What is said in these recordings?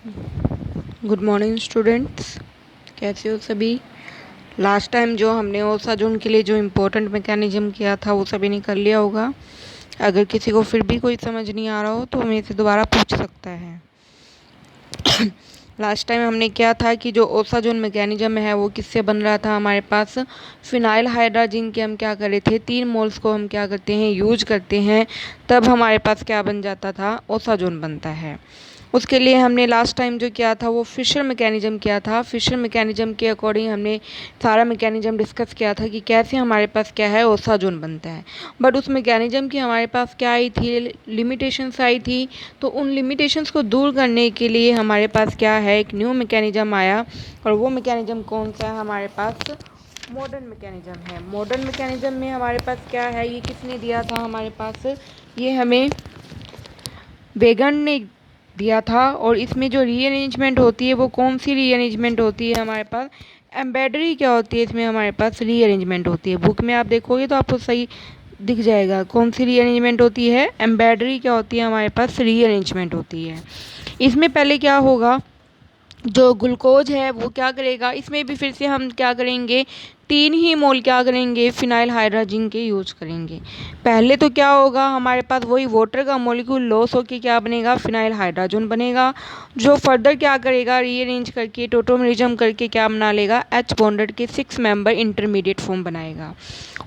Good morning students, कैसे हो सभी। लास्ट टाइम जो हमने ओसाजोन के लिए जो इम्पोर्टेंट मैकेनिज्म किया था वो सभी ने कर लिया होगा। अगर किसी को फिर भी कोई समझ नहीं आ रहा हो तो मेरे से दोबारा पूछ सकता है। लास्ट टाइम हमने क्या था कि जो ओसाजोन मैकेनिज्म है वो किससे बन रहा था। हमारे पास फिनाइल हाइड्रोजन के हम क्या कर रहे थे, 3 मोल्स को हम क्या करते हैं, यूज करते हैं, तब हमारे पास क्या बन जाता था, ओसाजोन बनता है। उसके लिए हमने लास्ट टाइम जो किया था वो फिशर मैकेनिज्म किया था। फिशर मैकेनिज्म के अकॉर्डिंग हमने सारा मैकेनिज्म डिस्कस किया था कि कैसे हमारे पास क्या है, ओसाजोन बनता है। बट उस मैकेनिज्म की हमारे पास क्या आई थी, लिमिटेशंस आई थी। तो उन लिमिटेशंस को दूर करने के लिए हमारे पास क्या है, एक न्यू मैकेनिज्म आया। और वो मैकेनिज्म कौन सा है हमारे पास, मॉडर्न मैकेनिज्म है। मॉडर्न मैकेनिज्म में हमारे पास क्या है, ये किसने दिया था हमारे पास, ये हमें वेगन ने दिया था। और इसमें जो रीअरेंजमेंट होती है वो कौन सी रीअरेंजमेंट होती है हमारे पास, एम्ब्रॉयडरी क्या होती है, इसमें हमारे पास रीअरेंजमेंट होती है। बुक में आप देखोगे तो आपको सही दिख जाएगा कौन सी रीअरेंजमेंट होती है, एम्ब्रॉयडरी क्या होती है, हमारे पास रीअरेंजमेंट होती है। इसमें पहले क्या होगा, जो ग्लूकोज है वो क्या करेगा, इसमें भी फिर से हम क्या करेंगे, 3 ही मोल क्या करेंगे, फिनाइल हाइड्रोजन के यूज करेंगे। पहले तो क्या होगा, हमारे पास वही वाटर का मॉलिक्यूल लॉस होकर क्या बनेगा, फिनाइल हाइड्रोजन बनेगा। जो फर्दर क्या करेगा, रीअरेंज करके टोटोमरिज्म करके क्या बना लेगा, एच बॉन्डेड के 6 मेंबर इंटरमीडिएट फॉर्म बनाएगा।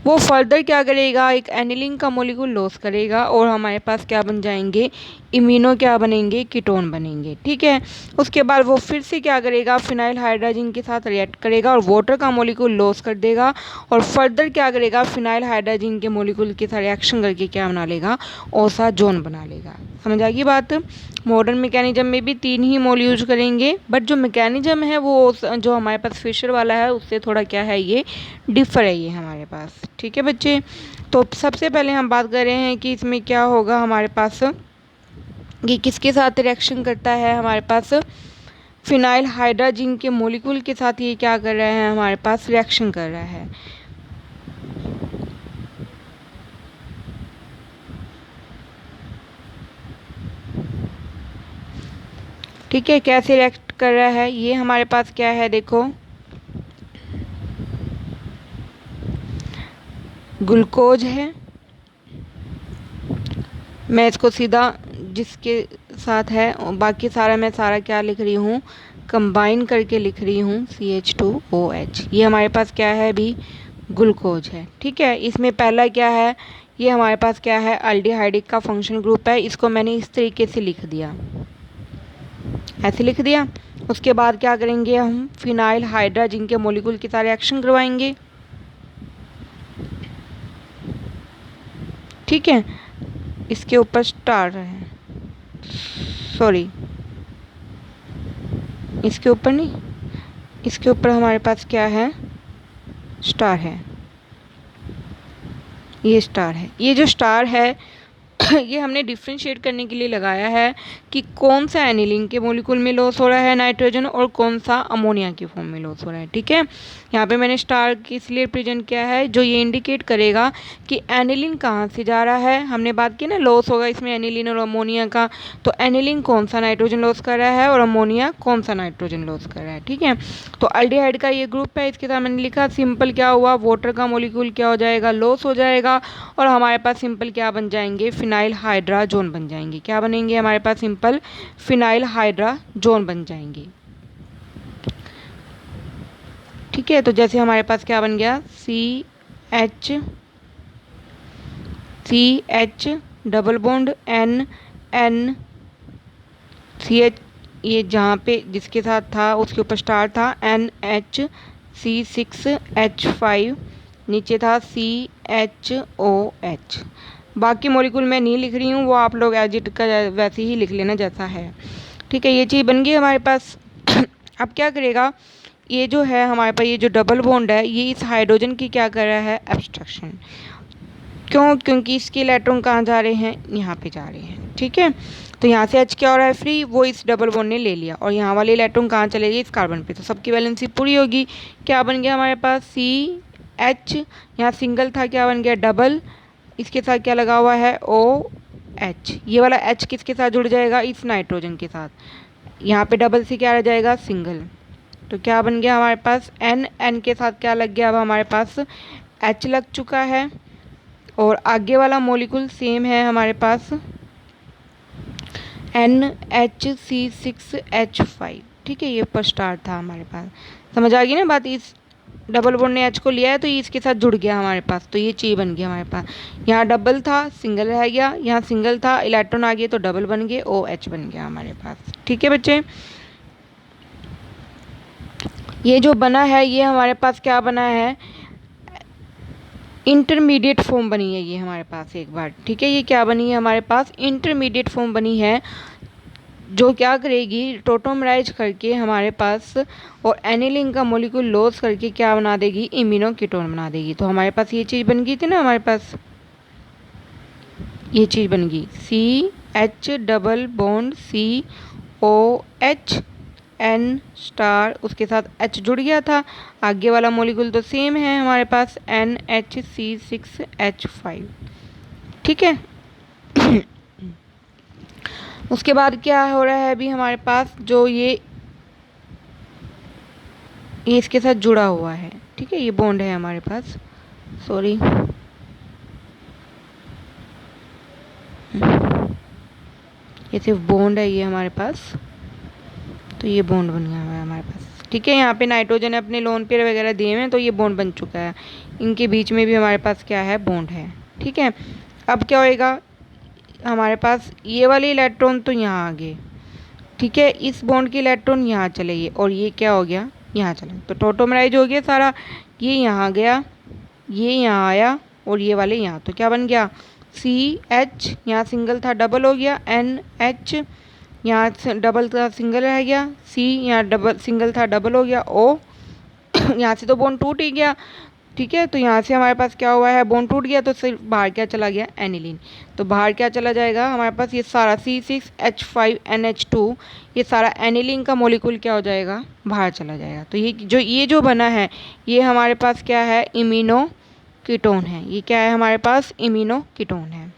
वो फर्दर क्या करेगा, एक एनिलीन का मॉलिक्यूल लॉस करेगा और हमारे पास क्या बन जाएंगे, इम्यूनो क्या बनेंगे, कीटोन बनेंगे। ठीक है। उसके बाद वो फिर से क्या करेगा, फिनाइल हाइड्रोजन के साथ रिएक्ट करेगा और वाटर का मॉलिक्यूल लॉस कर देगा। और फर्दर क्या करेगा, फिनाइल हाइड्रोजन के मॉलिक्यूल के साथ रिएक्शन करके क्या बना लेगा, ओसाजोन बना लेगा। समझ आ गई बात। मॉडर्न मैकेनिज्म में भी 3 ही मोल यूज करेंगे, बट जो मैकेनिज्म है वो जो हमारे पास फिशर वाला है उससे थोड़ा क्या है, ये डिफर है ये हमारे पास। ठीक है बच्चे। तो सबसे पहले हम बात कर रहे हैं कि इसमें क्या होगा हमारे पास, ये किसके साथ रिएक्शन करता है, हमारे पास फिनाइल हाइड्रोजन के मॉलिक्यूल के साथ ये क्या कर रहा है, हमारे पास रिएक्शन कर रहा है। ठीक है, कैसे रिएक्ट कर रहा है, ये हमारे पास क्या है, देखो ग्लूकोज है। मैं इसको सीधा जिसके साथ है, बाकी सारा मैं सारा क्या लिख रही हूँ, कंबाइन करके लिख रही हूँ, CH2OH। ये हमारे पास क्या है अभी, ग्लूकोज है। ठीक है। इसमें पहला क्या है, ये हमारे पास क्या है, अल्डिहाइडिक का फंक्शन ग्रुप है। इसको मैंने इस तरीके से लिख दिया, ऐसे लिख दिया। उसके बाद क्या करेंगे, हम फिनाइल हाइड्रोजन के मॉलिक्यूल के साथ रिएक्शन करवाएंगे। ठीक है। इसके ऊपर स्टार है, सॉरी इसके ऊपर नहीं, इसके ऊपर हमारे पास क्या है, स्टार है, ये स्टार है। ये जो स्टार है ये हमने डिफ्रेंशिएट करने के लिए लगाया है कि कौन सा एनिलीन के मॉलिक्यूल में लॉस हो रहा है नाइट्रोजन और कौन सा अमोनिया के फॉर्म में लॉस हो रहा है। ठीक है। यहाँ पे मैंने स्टार की इसलिए प्रेजेंट किया है जो ये इंडिकेट करेगा कि एनिलीन कहाँ से जा रहा है। हमने बात की ना, लॉस होगा इसमें एनिलीन और अमोनिया का, तो एनिलीन कौन सा नाइट्रोजन लॉस कर रहा है और अमोनिया कौन सा नाइट्रोजन लॉस कर रहा है। ठीक है। तो अल्डिहाइड का ये ग्रुप है, इसके साथ मैंने लिखा सिंपल क्या हुआ, वाटर का मॉलिक्यूल क्या हो जाएगा, लॉस हो जाएगा और हमारे पास सिंपल क्या बन जाएंगे, फिनाइल हाइड्रोजन बन जाएंगे। क्या बनेंगे हमारे पास, सिंपल फिनाइल हाइड्रोजन बन जाएंगे। ठीक है। तो जैसे हमारे पास क्या बन गया, CH double bond N CH, ये जहाँ पे जिसके साथ था उसके ऊपर स्टार था, NHC6H5, नीचे था CHOH। बाकी मॉलिक्यूल मैं नहीं लिख रही हूँ, वो आप लोग एज इट का वैसे ही लिख लेना जैसा है। ठीक है। ये चीज़ बन गई हमारे पास। अब क्या करेगा, ये जो है हमारे पास ये जो डबल बॉन्ड है ये इस हाइड्रोजन की क्या कर रहा है, एब्स्ट्रक्शन। क्यों, क्योंकि इसके इलेक्ट्रॉन कहाँ जा रहे हैं, यहाँ पे जा रहे हैं। ठीक है। तो यहाँ से H क्या हो रहा है, फ्री, वो इस डबल बॉन्ड ने ले लिया और यहाँ वाले इलेक्ट्रॉन कहाँ चले गए, इस कार्बन पे, तो सबकी वैलेंसी पूरी होगी। क्या बन गया हमारे पास, CH, यहाँ सिंगल था, क्या बन गया डबल, इसके साथ क्या लगा हुआ है, OH। ये वाला H किसके साथ जुड़ जाएगा, इस नाइट्रोजन के साथ, यहाँ पे डबल से क्या रह जाएगा, सिंगल। तो क्या बन गया हमारे पास, एन, एन के साथ क्या लग गया, अब हमारे पास एच लग चुका है। और आगे वाला मॉलिक्यूल सेम है हमारे पास, NH6H5। ठीक है, ये ऊपर स्टार था हमारे पास। समझ आ गई ना बात। इस डबल बॉन्ड ने एच को लिया है तो ये इसके साथ जुड़ गया हमारे पास, तो ये चीज़ बन गई हमारे पास। यहाँ डबल था, सिंगल रह गया, यहाँ सिंगल था, इलेक्ट्रॉन आ गए तो डबल बन गए, OH बन गया हमारे पास। ठीक है बच्चे, ये जो बना है ये हमारे पास क्या बना है, इंटरमीडिएट फॉर्म बनी है ये हमारे पास एक बार। ठीक है, ये क्या बनी है हमारे पास, इंटरमीडिएट फॉर्म बनी है, जो क्या करेगी, टोटोमराइज करके हमारे पास और एनिलीन का मॉलिक्यूल लॉस करके क्या बना देगी, इम्यूनो कीटोन बना देगी। तो हमारे पास ये चीज़ बन गई थी ना, हमारे पास ये चीज़ बन गई, CH double bond COH N star, उसके साथ H जुड़ गया था, आगे वाला मॉलिक्यूल तो सेम है हमारे पास, NHC6H5। ठीक है उसके बाद क्या हो रहा है अभी हमारे पास, जो ये इसके साथ जुड़ा हुआ है। ठीक है, ये बॉन्ड है हमारे पास, सॉरी ये सिर्फ बॉन्ड है ये हमारे पास, तो ये बॉन्ड बन गया हुआ है हमारे पास। ठीक है, यहाँ पे नाइट्रोजन अपने लोन पेयर वगैरह दिए हुए हैं, तो ये बॉन्ड बन चुका है, इनके बीच में भी हमारे पास क्या है, बॉन्ड है। ठीक है, अब क्या होएगा हमारे पास, ये वाले इलेक्ट्रॉन तो यहाँ आ गए। ठीक है, इस बॉन्ड के इलेक्ट्रॉन यहाँ चले गए, और ये क्या हो गया, यहाँ चला, तो टोटोमराइज हो गया सारा, ये यहाँ गया, ये यहाँ आया, और ये वाले यहाँ, तो क्या बन गया, CH, यहाँ सिंगल था डबल हो गया, NH, यहाँ डबल था सिंगल रह गया, C, यहाँ डबल सिंगल था डबल हो गया, O, यहाँ से तो बॉन्ड टूट ही गया। ठीक है, तो यहाँ से हमारे पास क्या हुआ है, बॉन्ड टूट गया, तो सिर्फ बाहर क्या चला गया, एनिलीन। तो बाहर क्या चला जाएगा हमारे पास, ये सारा C6H5NH2, ये सारा एनिलीन का मॉलिक्यूल क्या हो जाएगा, बाहर चला जाएगा। तो ये जो बना है ये हमारे पास क्या है, इम्यूनो कीटोन है। ये क्या है हमारे पास, इम्यूनो कीटोन है।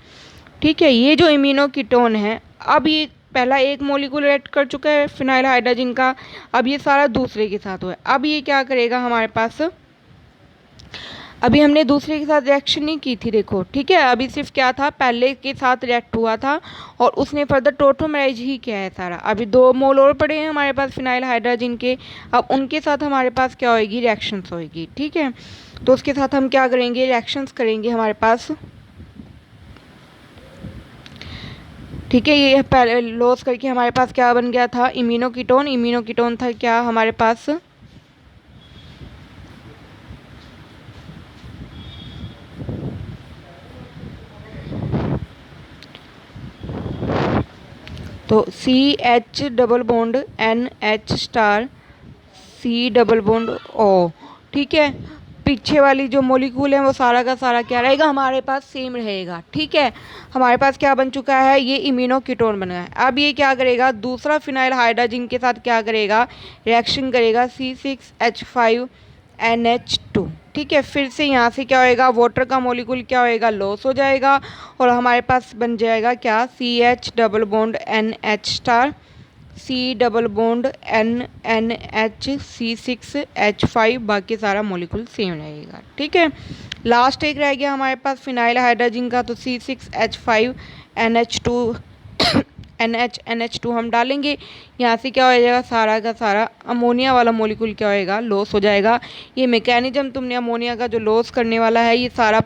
ठीक है, ये जो इम्यूनो कीटोन है, अब ये पहला एक मॉलिक्यूल ऐड कर चुका है फिनाइल हाइड्रोजन का, अब ये सारा दूसरे के साथ हुआ है। अब ये क्या करेगा हमारे पास, अभी हमने दूसरे के साथ रिएक्शन नहीं की थी, देखो। ठीक है, अभी सिर्फ क्या था, पहले के साथ रिएक्ट हुआ था और उसने फर्दर टोटोमराइज ही किया है सारा। अभी 2 मोल और पड़े हैं हमारे पास फिनाइल हाइड्रोजन के, अब उनके साथ हमारे पास क्या होएगी, रिएक्शंस होएगी। ठीक है, तो उसके साथ हम क्या करेंगे, रिएक्शंस करेंगे हमारे पास। ठीक है, ये पहले लॉस करके हमारे पास क्या बन गया था, इम्यूनो कीटोन। इम्यूनो कीटोन था क्या हमारे पास, तो CH double bond NH star C double bond O। ठीक है, पीछे वाली जो मॉलिक्यूल है वो सारा का सारा क्या रहेगा हमारे पास, सेम रहेगा। ठीक है, हमारे पास क्या बन चुका है, ये इम्यूनो कीटोन बना है। अब ये क्या करेगा, दूसरा फिनाइल हाइड्रोजन के साथ क्या करेगा, रिएक्शन करेगा, C6H5NH2। ठीक है, फिर से यहाँ से क्या होएगा, वाटर का मॉलिक्यूल क्या होएगा, लॉस हो जाएगा, और हमारे पास बन जाएगा क्या, CH double bond NH star C double bond NH C6H5, बाकी सारा मॉलिक्यूल सेम रहेगा। ठीक है, लास्ट एक रह गया हमारे पास फिनाइल हाइड्रोजन का, तो C6H5NH2 NH2 हम डालेंगे, यहाँ से क्या हो जाएगा, सारा का सारा अमोनिया वाला मॉलिक्यूल क्या होएगा, लॉस हो जाएगा। ये मैकेनिज्म तुमने अमोनिया का जो लॉस करने वाला है, ये सारा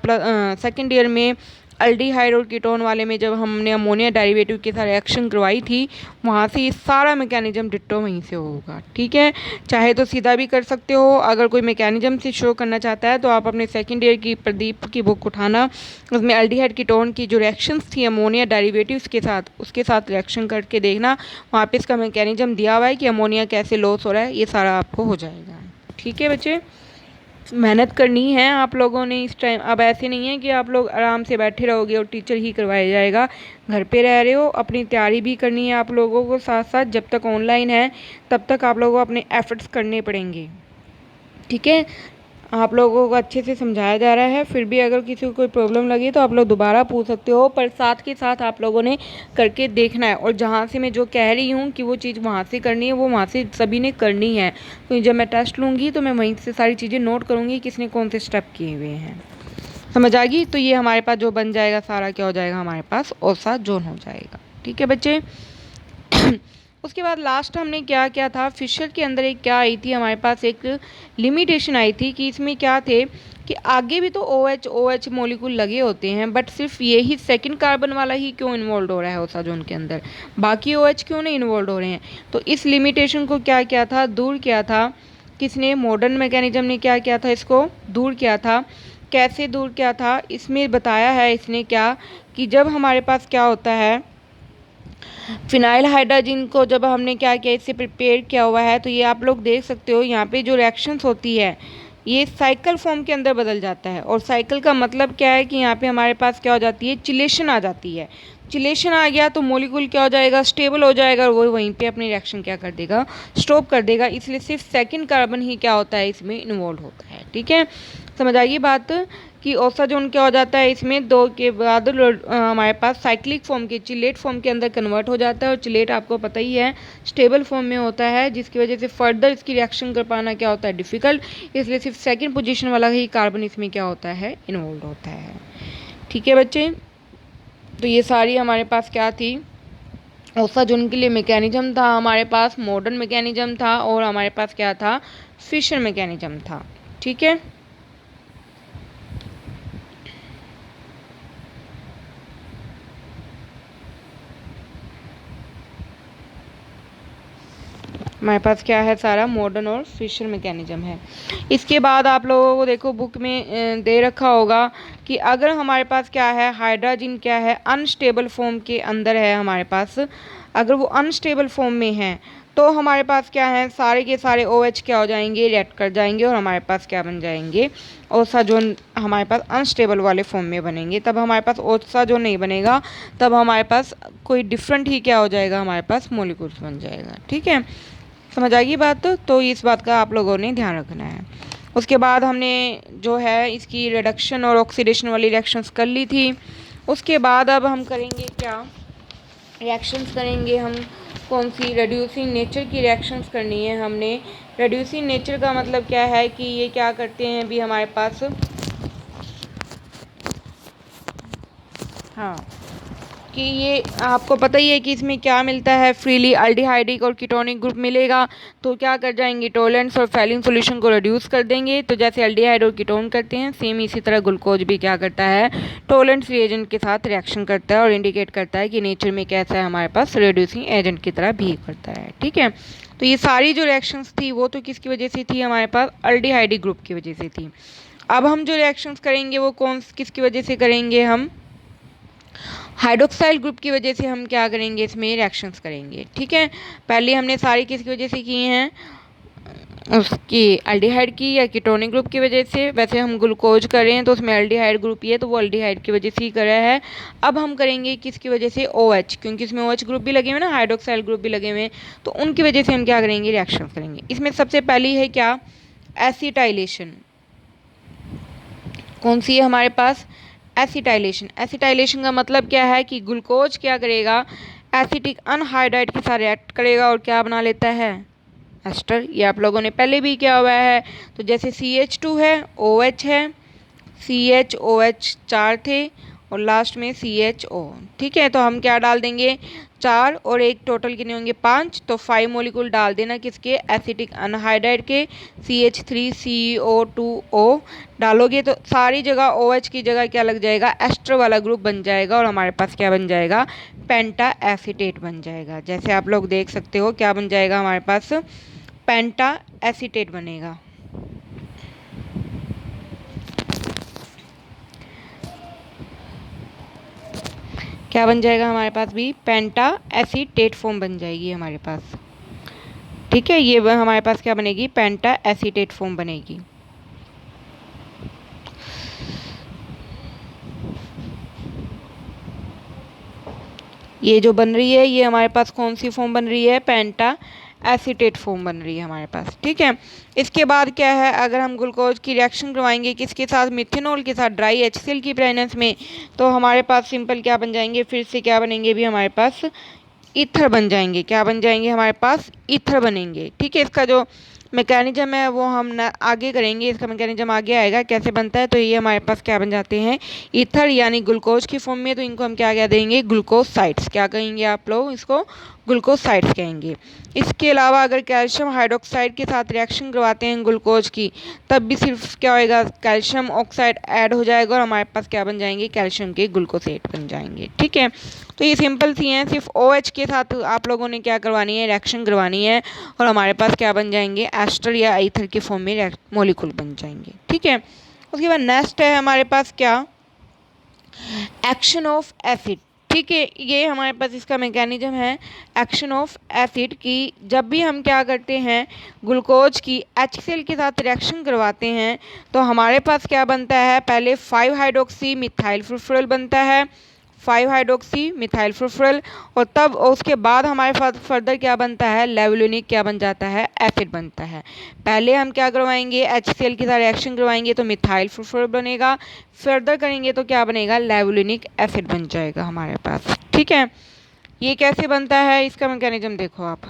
सेकेंड ईयर में अल्डिहाइड और कीटोन वाले में जब हमने अमोनिया डेरिवेटिव के साथ रिएक्शन करवाई थी, वहाँ से ये सारा मैकेनिज्म डिट्टो वहीं से होगा। ठीक है, चाहे तो सीधा भी कर सकते हो, अगर कोई मैकेनिज्म से शो करना चाहता है तो आप अपने सेकेंड ईयर की प्रदीप की बुक उठाना, उसमें अल्डिहाइड कीटोन की जो रिएक्शंस थी अमोनिया डेरिवेटिव्स के साथ, उसके साथ रिएक्शन करके देखना, वहाँ पे इसका मैकेनिज्म दिया हुआ है कि अमोनिया कैसे लॉस हो रहा है, ये सारा आपको हो जाएगा। ठीक है बच्चे, मेहनत करनी है आप लोगों ने इस टाइम। अब ऐसे नहीं है कि आप लोग आराम से बैठे रहोगे और टीचर ही करवाया जाएगा, घर पे रह रहे हो, अपनी तैयारी भी करनी है आप लोगों को साथ साथ। जब तक ऑनलाइन है तब तक आप लोगों को अपने एफर्ट्स करने पड़ेंगे। ठीक है, आप लोगों को अच्छे से समझाया जा रहा है। फिर भी अगर किसी को कोई प्रॉब्लम लगी तो आप लोग दोबारा पूछ सकते हो, पर साथ के साथ आप लोगों ने करके देखना है। और जहाँ से मैं जो कह रही हूँ कि वो चीज़ वहाँ से करनी है, वो वहाँ से सभी ने करनी है। तो जब मैं टेस्ट लूँगी तो मैं वहीं से सारी चीज़ें नोट करूँगी किसने कौन से स्टेप किए हुए हैं। समझ आ गई? तो ये हमारे पास जो बन जाएगा सारा क्या हो जाएगा, हमारे पास ओसा जोन हो जाएगा। ठीक है बच्चे। उसके बाद लास्ट हमने क्या किया था, फिशर के अंदर एक क्या आई थी, हमारे पास एक लिमिटेशन आई थी कि इसमें क्या थे कि आगे भी तो ओ एच मॉलिक्यूल लगे होते हैं, बट सिर्फ ये ही सेकंड कार्बन वाला ही क्यों इन्वॉल्व हो रहा है ओसा जोन के अंदर, बाकी ओ एच क्यों नहीं इन्वॉल्व हो रहे हैं। तो इस लिमिटेशन को क्या किया था, दूर किया था किसने, मॉडर्न मैकेनिज्म ने क्या किया था, इसको दूर किया था। कैसे दूर किया था, इसमें बताया है इसने क्या कि जब हमारे पास क्या होता है, फिनाइल हाइड्रोजन को जब हमने क्या किया, इससे प्रिपेयर किया हुआ है, तो ये आप लोग देख सकते हो यहाँ पे जो रिएक्शंस होती है ये साइकिल फॉर्म के अंदर बदल जाता है। और साइकिल का मतलब क्या है कि यहाँ पे हमारे पास क्या हो जाती है, चिलेशन आ जाती है। चिलेशन आ गया तो मॉलिक्यूल क्या हो जाएगा, स्टेबल हो जाएगा और वो वहीं पे अपनी रिएक्शन क्या कर देगा, स्टॉप कर देगा। इसलिए सिर्फ सेकंड कार्बन ही क्या होता है, इसमें इन्वॉल्व होता है। ठीक है, समझ आइए बात कि ओसा जोन क्या हो जाता है, इसमें दो के बाद हमारे पास साइक्लिक फॉर्म के चिलेट फॉर्म के अंदर कन्वर्ट हो जाता है। और चिलेट आपको पता ही है स्टेबल फॉर्म में होता है, जिसकी वजह से फर्दर इसकी रिएक्शन कर पाना क्या होता है, डिफिकल्ट। इसलिए सिर्फ सेकंड पोजीशन वाला ही कार्बन इसमें क्या होता है, इन्वॉल्व होता है। ठीक है बच्चे, तो ये सारी हमारे पास क्या थी, ओसा जोन के लिए मैकेनिज्म था हमारे पास, मॉडर्न मैकेनिज्म था, और हमारे पास क्या था, फिशर मैकेनिज्म था। ठीक है, हमारे पास क्या है, सारा मॉडर्न और फिशर मैकेनिज्म है। इसके बाद आप लोगों को देखो बुक में दे रखा होगा कि अगर हमारे पास क्या है, हाइड्रोजन क्या है, अनस्टेबल फॉर्म के अंदर है हमारे पास, अगर वो अनस्टेबल फॉर्म में है तो हमारे पास क्या है, सारे के सारे ओ एच क्या हो जाएंगे, रिएक्ट कर जाएंगे और हमारे पास क्या बन जाएंगे, ओसा जोन हमारे पास अनस्टेबल वाले फॉर्म में बनेंगे। तब हमारे पास ओसा जोन नहीं बनेगा, तब हमारे पास कोई डिफरेंट ही क्या हो जाएगा, हमारे पास मोलिक्यूल्स बन जाएगा। ठीक है, समझ आ गई बात। तो इस बात का आप लोगों ने ध्यान रखना है। उसके बाद हमने जो है इसकी रिडक्शन और ऑक्सीडेशन वाली रिएक्शंस कर ली थी। उसके बाद अब हम करेंगे क्या, रिएक्शंस करेंगे हम, कौन सी, रिड्यूसिंग नेचर की रिएक्शंस करनी है हमने। रिड्यूसिंग नेचर का मतलब क्या है कि ये क्या करते हैं भी हमारे पास, हाँ, कि ये आपको पता ही है कि इसमें क्या मिलता है, फ्रीली अल्डिहाइडिक और कीटोनिक ग्रुप मिलेगा। तो क्या कर जाएंगे, टोलेंट्स और फैलिन सॉल्यूशन को रिड्यूस कर देंगे। तो जैसे अल्डिहाइड और कीटोन करते हैं, सेम इसी तरह ग्लूकोज भी क्या करता है, टोलेंट्स रिएजेंट के साथ रिएक्शन करता है और इंडिकेट करता है कि नेचर में कैसा है, हमारे पास रिड्यूसिंग एजेंट की तरह बिहेव करता है। ठीक है, तो ये सारी जो रिएक्शंस थी वो तो किसकी वजह से थी, हमारे पास अल्डिहाइडिक ग्रुप की वजह से थी। अब हम जो रिएक्शंस करेंगे वो कौन किसकी वजह से करेंगे, हम हाइड्रोक्साइल ग्रुप की वजह से हम क्या करेंगे, इसमें रिएक्शंस करेंगे। ठीक है, पहले हमने सारी किसकी वजह से की हैं, उसकी एल्डिहाइड की या कीटोनिक ग्रुप की वजह से। वैसे हम ग्लूकोज कर रहे हैं तो उसमें एल्डिहाइड ग्रुप ही है, तो वो एल्डिहाइड की वजह से ही कर रहा है। अब हम करेंगे किसकी वजह से, ओ एच, क्योंकि इसमें ओ एच ग्रुप भी लगे हुए हैं ना, हाइड्रोक्साइल ग्रुप भी लगे हुए हैं, तो उनकी वजह से हम क्या करेंगे, रिएक्शन करेंगे। इसमें सबसे पहली है क्या, एसिटाइलेशन। कौन सी है हमारे पास, एसिटाइलेशन। एसिटाइलेशन का मतलब क्या है कि ग्लूकोज क्या करेगा, एसिटिक अनहाइड्राइड के साथ रिएक्ट करेगा और क्या बना लेता है, एस्टर। ये आप लोगों ने पहले भी किया हुआ है। तो जैसे CH2 है, OH है, CHOH 4 थे और लास्ट में CHO। ठीक है, तो हम क्या डाल देंगे, 4 और 1 टोटल कितने होंगे, 5। तो 5 मॉलिक्यूल डाल देना किसके, एसिटिक अनहाइड्राइड के, CH3CO2O डालोगे तो सारी जगह OH की जगह क्या लग जाएगा, एस्टर वाला ग्रुप बन जाएगा और हमारे पास क्या बन जाएगा, पेंटा एसीटेट बन जाएगा। जैसे आप लोग देख सकते हो क्या बन जाएगा, हमारे पास पेंटा एसीटेट बनेगा। क्या बन जाएगा हमारे पास भी, पेंटा एसीटेट फॉर्म बन जाएगी हमारे पास। ठीक है, ये हमारे पास क्या बनेगी, पेंटा एसीटेट फॉर्म बनेगी। ये जो बन रही है ये हमारे पास कौन सी फॉर्म बन रही है, पेंटा एसीटेट फॉर्म बन रही है हमारे पास। ठीक है, इसके बाद क्या है, अगर हम ग्लूकोज की रिएक्शन करवाएंगे किसके साथ, मिथेनॉल के साथ ड्राई HCl की प्रेजेंस में, तो हमारे पास सिंपल क्या बन जाएंगे, फिर से क्या बनेंगे भी हमारे पास ईथर बन जाएंगे। क्या बन जाएंगे, हमारे पास ईथर बनेंगे। ठीक है, इसका जो मैकेनिज्म है वो हम आगे करेंगे, इसका मैकेनिज्म आगे आएगा कैसे बनता है। तो ये हमारे पास क्या बन जाते हैं, ईथर यानी ग्लूकोज की फॉर्म में, तो इनको हम क्या कह देंगे, ग्लूकोसाइड्स। क्या कहेंगे आप लोग, इसको ग्लूकोसाइड्स कहेंगे। इसके अलावा अगर कैल्शियम हाइड्रोक्साइड के साथ रिएक्शन करवाते हैं ग्लूकोज की, तब भी सिर्फ क्या होएगा, कैल्शियम ऑक्साइड ऐड हो जाएगा और हमारे पास क्या बन जाएंगे, कैल्शियम के ग्लूकोसेट बन जाएंगे। ठीक है, तो ये सिंपल सी हैं, सिर्फ OH के साथ आप लोगों ने क्या करवानी है, रिएक्शन करवानी है और हमारे पास क्या बन जाएंगे, एस्टर या ईथर के फॉर्म में मॉलिक्यूल बन जाएंगे। ठीक है, उसके बाद नेक्स्ट है हमारे पास क्या, एक्शन ऑफ एसिड। ठीक है, ये हमारे पास इसका मैकेनिज्म है, एक्शन ऑफ एसिड की। जब भी हम क्या करते हैं, ग्लूकोज की HCl के साथ रिएक्शन करवाते हैं, तो हमारे पास क्या बनता है, पहले 5 हाइड्रोक्सी मिथाइल फुल्फुरल बनता है, 5 हाइड्रोक्सी मिथाइल फुल्फुरल, और तब उसके बाद हमारे पास फर्दर क्या बनता है, लेवुलिनिक क्या बन जाता है, एसिड बनता है। पहले हम क्या करवाएंगे, HCl के साथ रिएक्शन करवाएंगे तो मिथाइल फुल्फुरल बनेगा, फर्दर करेंगे तो क्या बनेगा, लेवुलिनिक एसिड बन जाएगा हमारे पास। ठीक है, ये कैसे बनता है, इसका मैकेनिज्म देखो आप।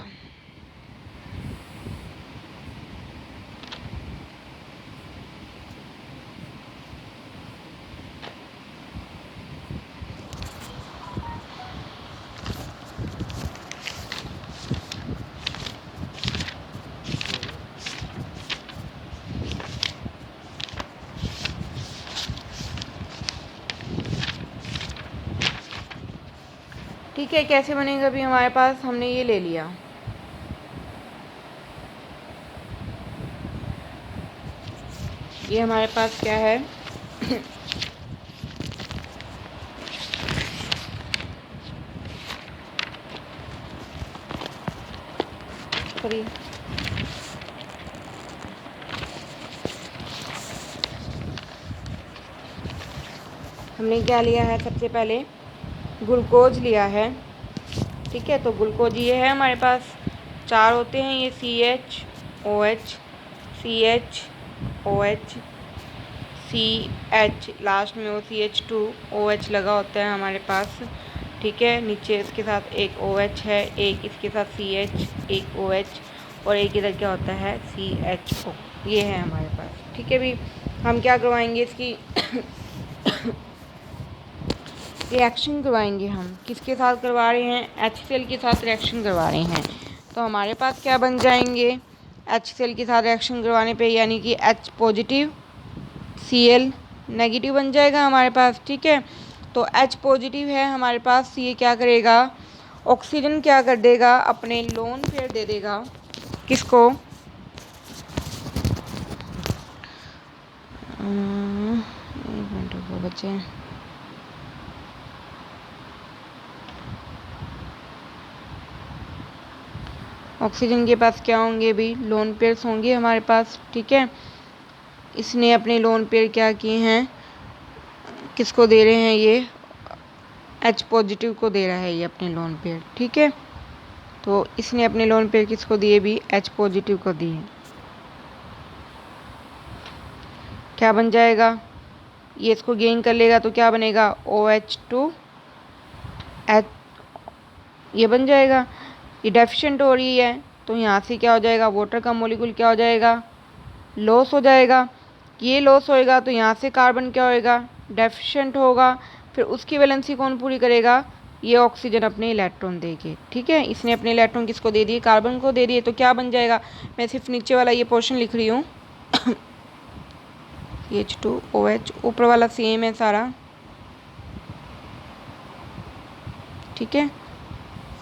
ठीक है, कैसे बनेगा, अभी हमारे पास हमने ये ले लिया, ये हमारे पास क्या है सॉरी, हमने क्या लिया है, सबसे पहले ग्लूकोज लिया है। ठीक है, तो ग्लूकोज ये है हमारे पास, 4 होते हैं ये, CH OH OH CH, last में वो CH2OH लगा होता है हमारे पास। ठीक है, नीचे इसके साथ एक OH है, एक इसके साथ CH, एक OH और एक इधर क्या होता है, CHO, ये है हमारे पास। ठीक है, भी हम क्या करवाएंगे, इसकी रिएक्शन करवाएंगे। हम किसके साथ करवा रहे हैं, HCl के साथ रिएक्शन करवा रहे हैं, तो हमारे पास क्या बन जाएंगे, HCl के साथ रिएक्शन करवाने पे यानी कि H पॉजिटिव Cl नेगेटिव बन जाएगा हमारे पास। ठीक है, तो H पॉजिटिव है हमारे पास, ये क्या करेगा, ऑक्सीजन क्या कर देगा, अपने लोन पेयर दे देगा, किसको, एक मिनट रुको बच्चे, ऑक्सीजन के पास क्या होंगे भी, लोन पेयर्स होंगे हमारे पास। ठीक है, इसने अपने लोन पेयर क्या किए हैं, किसको दे रहे हैं, ये H पॉजिटिव को दे रहा है ये अपने लोन पेयर। ठीक है, तो इसने अपने लोन पेयर किसको दिए भी, H पॉजिटिव को दिए। क्या बन जाएगा, ये इसको गेन कर लेगा तो क्या बनेगा, OH2H, ये बन जाएगा। ये डेफिशिएंट हो रही है तो यहाँ से क्या हो जाएगा, वाटर का मॉलिक्यूल क्या हो जाएगा, लॉस हो जाएगा। ये लॉस होएगा तो यहाँ से कार्बन क्या होएगा, डेफिशिएंट होगा, फिर उसकी वैलेंसी कौन पूरी करेगा, ये ऑक्सीजन अपने इलेक्ट्रॉन देगी। ठीक है, इसने अपने इलेक्ट्रॉन किसको दे दिए, कार्बन को दे दिए, तो क्या बन जाएगा, मैं सिर्फ नीचे वाला ये पोर्शन लिख रही हूँ H2OH, ऊपर वाला सेम है सारा। ठीक है,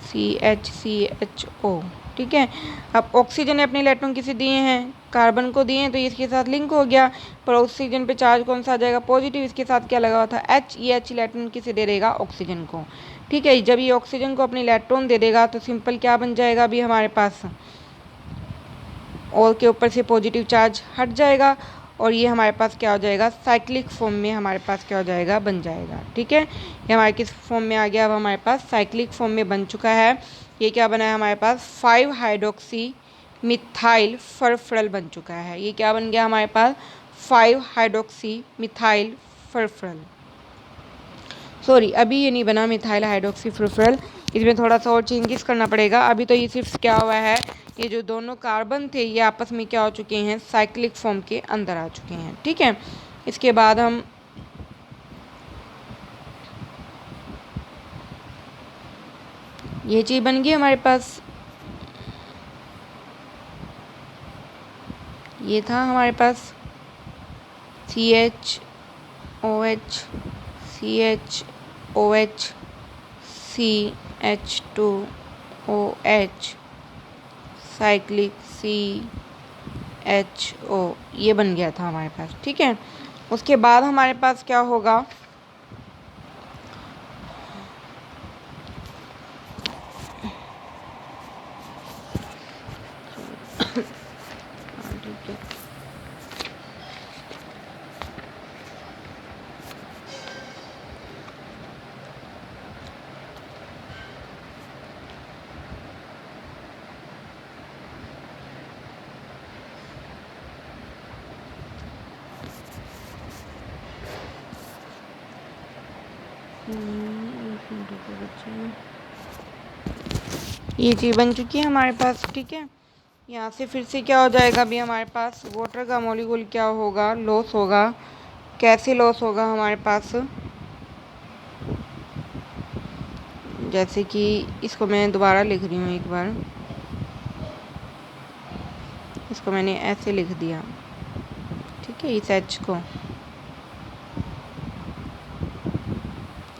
CHCHO। ठीक है, अब ऑक्सीजन ने अपने इलेक्ट्रॉन किसे दिए हैं, कार्बन को दिए हैं, तो इसके साथ लिंक हो गया, पर ऑक्सीजन पे चार्ज कौन सा आ जाएगा, पॉजिटिव, इसके साथ क्या लगा हुआ था, H, ये H इलेक्ट्रॉन किसे दे देगा, ऑक्सीजन को। ठीक है, जब ये ऑक्सीजन को अपने इलेक्ट्रॉन दे देगा तो सिंपल क्या बन जाएगा अभी हमारे पास, और के ऊपर से पॉजिटिव चार्ज हट जाएगा और ये हमारे पास क्या हो जाएगा, साइक्लिक फॉर्म में हमारे पास क्या हो जाएगा, बन जाएगा। ठीक है, ये हमारे किस फॉर्म में आ गया, अब हमारे पास साइक्लिक फॉर्म में बन चुका है। ये क्या बना है हमारे पास 5 हाइड्रोक्सी मिथाइल फरफरल बन चुका है। ये क्या बन गया हमारे पास 5 हाइड्रोक्सी मिथाइल फरफरल। सॉरी, अभी ये नहीं बना मिथाइल हाइड्रोक्सी फरफरल, इसमें थोड़ा सा और चेंजेस करना पड़ेगा। अभी तो ये सिर्फ क्या हुआ है, ये जो दोनों कार्बन थे ये आपस में क्या हो चुके हैं, साइक्लिक फॉर्म के अंदर आ चुके हैं। ठीक है, इसके बाद हम ये चीज़ बन गई हमारे पास, ये था हमारे पास CHOH CHOH CH2OH cyclic CHO, ये बन गया था हमारे पास। ठीक है, उसके बाद हमारे पास क्या होगा, ये चीज़ बन चुकी है हमारे पास। ठीक है, यहाँ से फिर से क्या हो जाएगा, अभी हमारे पास वाटर का मॉलिक्यूल क्या होगा, लॉस होगा। कैसे लॉस होगा हमारे पास, जैसे कि इसको मैं दोबारा लिख रही हूँ एक बार, इसको मैंने ऐसे लिख दिया। ठीक है, इस H को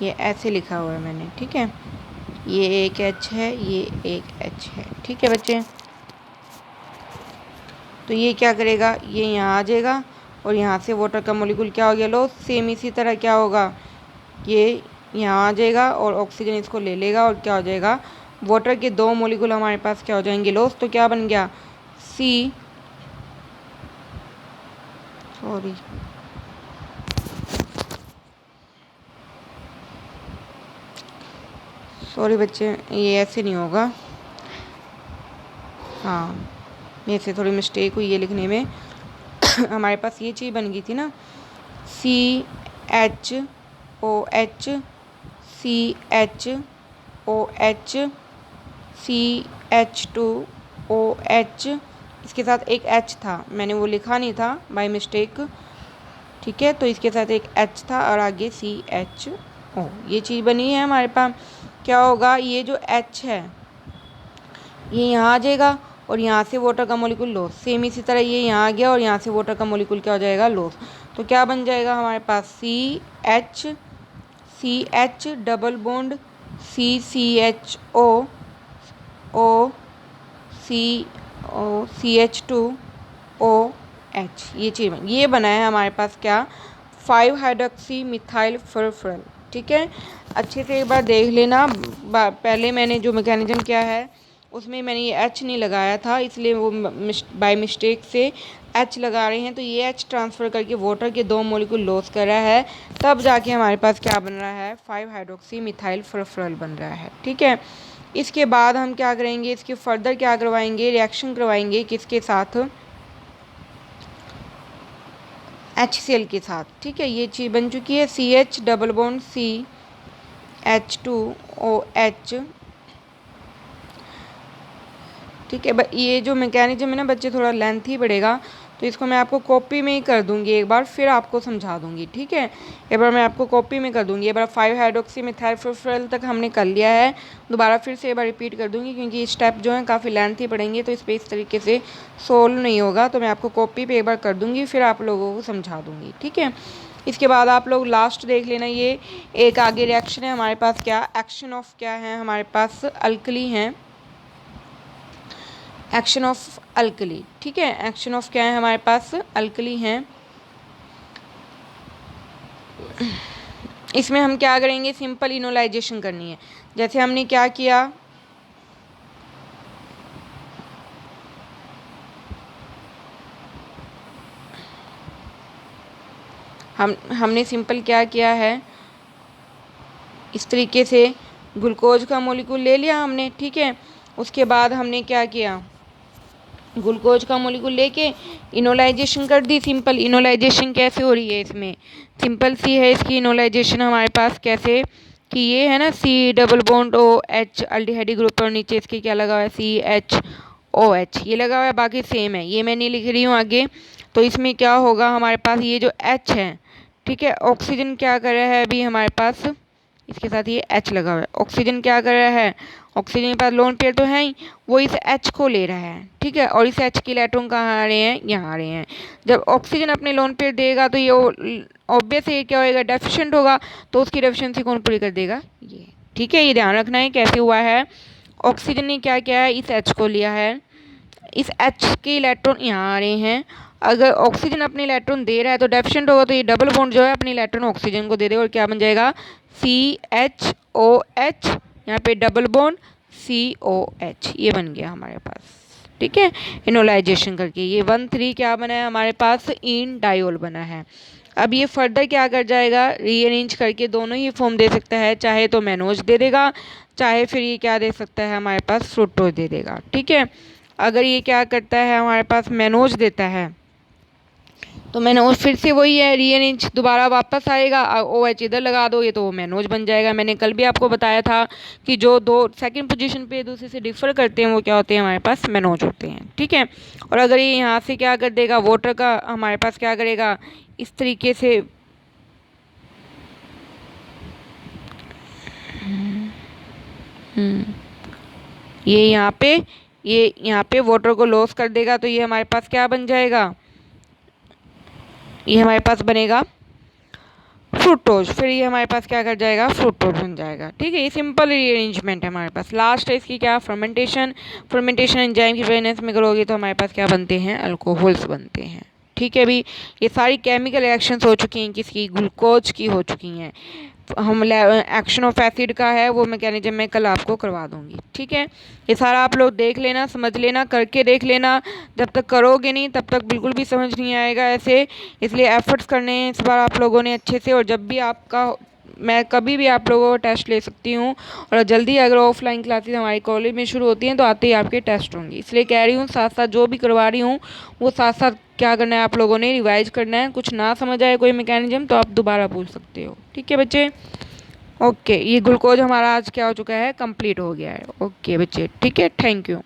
ये ऐसे लिखा हुआ है मैंने। ठीक है, ये एक H है, ये एक H है। ठीक है बच्चे, तो ये क्या करेगा, ये यहाँ आ जाएगा और यहाँ से वाटर का मॉलिक्यूल क्या हो गया, लो सेम इसी तरह क्या होगा, ये यहाँ आ जाएगा और ऑक्सीजन इसको ले लेगा और क्या हो जाएगा, वाटर के 2 मॉलिक्यूल हमारे पास क्या हो जाएंगे, लॉस। तो क्या बन गया सॉरी बच्चे, ये ऐसे नहीं होगा। हाँ, मेरे से थोड़ी मिस्टेक हुई है लिखने में। हमारे पास ये चीज़ बन गई थी ना, CHOH CHOH CH2OH, इसके साथ एक H था, मैंने वो लिखा नहीं था बाय मिस्टेक। ठीक है, तो इसके साथ एक H था और आगे CHO, ये चीज़ बनी है हमारे पास। क्या होगा, ये जो H है ये यहाँ आ जाएगा और यहाँ से वाटर का मॉलिक्यूल लॉस, सेम इसी तरह ये यहाँ आ गया और यहाँ से वाटर का मॉलिक्यूल क्या हो जाएगा, लॉस। तो क्या बन जाएगा हमारे पास CH double bond CHO CH2OH, ये चीज़ ये बना है हमारे पास क्या, 5 हाइड्रोक्सी मिथाइल फरफरल। ठीक है, अच्छे से एक बार देख लेना, पहले मैंने जो मैकेनिज्म किया है उसमें मैंने ये H नहीं लगाया था, इसलिए वो बाय मिस्टेक से H लगा रहे हैं। तो ये H ट्रांसफ़र करके वाटर के 2 मॉलिक्यूल लॉस कर रहा है, तब जाके हमारे पास क्या बन रहा है, 5 हाइड्रोक्सी मिथाइल फरफरल बन रहा है। ठीक है, इसके बाद हम क्या करेंगे, इसके फर्दर क्या करवाएंगे, रिएक्शन करवाएंगे किसके साथ, HCl के साथ। ठीक है, ये चीज़ बन चुकी है CH डबल बॉन्ड CH2OH। ठीक है, ये जो मैकेनिज्म है ना बच्चे थोड़ा लेंथी पड़ेगा, तो इसको मैं आपको कॉपी में ही कर दूंगी एक बार, फिर आपको समझा दूंगी। ठीक है, एक बार मैं आपको कॉपी में कर दूंगी। एक बार 5 हाइड्रोक्सी मिथाइल फरफरल तक हमने कर लिया है, दोबारा फिर से एक बार रिपीट कर दूंगी क्योंकि ये स्टेप जो है काफ़ी लेंथी पड़ेंगे, तो इस पर इस तरीके से सोल्व नहीं होगा। तो मैं आपको कॉपी पर एक बार कर दूँगी, फिर आप लोगों को समझा दूँगी। ठीक है, इसके बाद आप लोग लास्ट देख लेना, ये एक आगे रिएक्शन है हमारे पास, क्या एक्शन ऑफ क्या है हमारे पास, अल्कली हैं, एक्शन ऑफ अल्कली। ठीक है, एक्शन ऑफ क्या है हमारे पास, अल्कली हैं। इसमें हम क्या करेंगे, सिंपल इनोलाइजेशन करनी है। जैसे हमने क्या किया, हमने सिंपल क्या किया है, इस तरीके से ग्लूकोज का मॉलिक्यूल ले लिया हमने, ठीक है। उसके बाद हमने क्या किया, ग्लूकोज का मॉलिक्यूल लेके इनोलाइजेशन कर दी। सिंपल इनोलाइजेशन कैसे हो रही है इसमें, सिंपल सी है इसकी इनोलाइजेशन हमारे पास कैसे कि ये है ना C double bond O H aldehyde group और नीचे इसके क्या लगा हुआ है सी एच ओ एच ये लगा हुआ है, बाकी सेम है, ये मैं नहीं लिख रही हूँ आगे। तो इसमें क्या होगा हमारे पास ये जो एच है, ठीक है, ऑक्सीजन क्या कर रहा है अभी हमारे पास, इसके साथ ये एच लगा हुआ है, ऑक्सीजन क्या कर रहा है, ऑक्सीजन के पास लोन पेयर तो है ही, वो इस एच को ले रहा है, ठीक है, और इस एच के इलेक्ट्रॉन कहाँ आ रहे हैं, यहाँ आ रहे हैं। जब ऑक्सीजन अपने लोन पेयर देगा तो ये ऑब्वियस है क्या होएगा, डेफिशिएंट होगा, तो उसकी डेफिशिएंसी कौन पूरी कर देगा, ये, ठीक है। ये ध्यान रखना है कैसे हुआ है, ऑक्सीजन ने क्या किया है, इस एच को लिया है, इस एच के इलेक्ट्रॉन यहाँ आ रहे हैं। अगर ऑक्सीजन अपने इलेक्ट्रॉन दे रहा है तो डेफिशिएंट होगा, तो ये डबल बॉन्ड जो है अपने इलेक्ट्रॉन ऑक्सीजन को दे देगा और क्या बन जाएगा सी एच ओ एच, यहाँ पे double bond C O H, ये बन गया हमारे पास, ठीक है। इनोलाइजेशन करके ये 1,3 क्या बना है हमारे पास, इन डायोल बना है। अब ये फर्दर क्या कर जाएगा, रीअरेंज करके दोनों ही फॉर्म दे सकता है, चाहे तो मैनोज दे देगा, चाहे फिर ये क्या दे सकता है हमारे पास फ्रुक्टोज दे देगा, ठीक है। अगर ये क्या करता है हमारे पास मैनोज देता है तो मैनोज फिर से वही है, रीअरेंज दोबारा वापस आएगा, ओ एच इधर लगा दोगे तो वो मैनोज बन जाएगा। मैंने कल भी आपको बताया था कि जो दो सेकंड पोजीशन पे दूसरे से डिफर करते हैं वो क्या होते हैं हमारे पास मैनोज होते हैं, ठीक है। और अगर ये यहाँ से क्या कर देगा, वाटर का हमारे पास क्या करेगा, इस तरीके से ये यहाँ पे वाटर को लॉस कर देगा, तो ये हमारे पास क्या बन जाएगा, ये हमारे पास बनेगा फ्रुक्टोज, फिर ये हमारे पास क्या कर जाएगा फ्रुक्टोज बन जाएगा, ठीक है। ये सिंपल रीअरेंजमेंट है हमारे पास। लास्ट है इसकी क्या, फर्मेंटेशन। फर्मेंटेशन एंजाइम की प्रेजेंस में करोगे तो हमारे पास क्या बनते हैं, अल्कोहल्स बनते हैं, ठीक है। अभी ये सारी केमिकल रिएक्शंस हो चुकी हैं, किसकी, ग्लूकोज की हो चुकी हैं। हम एक्शन ऑफ एसिड का है वो मैकेनिज्म मैं कल आपको करवा दूंगी, ठीक है। ये सारा आप लोग देख लेना, समझ लेना, करके देख लेना। जब तक करोगे नहीं तब तक बिल्कुल भी समझ नहीं आएगा ऐसे, इसलिए एफर्ट्स करने हैं इस बार आप लोगों ने अच्छे से। और जब भी आपका, मैं कभी भी आप लोगों को टेस्ट ले सकती हूँ, और जल्दी अगर ऑफलाइन क्लासेस हमारे कॉलेज में शुरू होती हैं तो आते ही आपके टेस्ट होंगे, इसलिए कह रही हूँ साथ साथ जो भी करवा रही हूँ वो साथ साथ क्या करना है आप लोगों ने, रिवाइज करना है। कुछ ना समझ आए कोई मैकेनिज्म तो आप दोबारा पूछ सकते हो, ठीक है बच्चे। ओके, ये ग्लूकोज हमारा आज क्या हो चुका है, कंप्लीट हो गया है। ओके बच्चे, ठीक है, थैंक यू।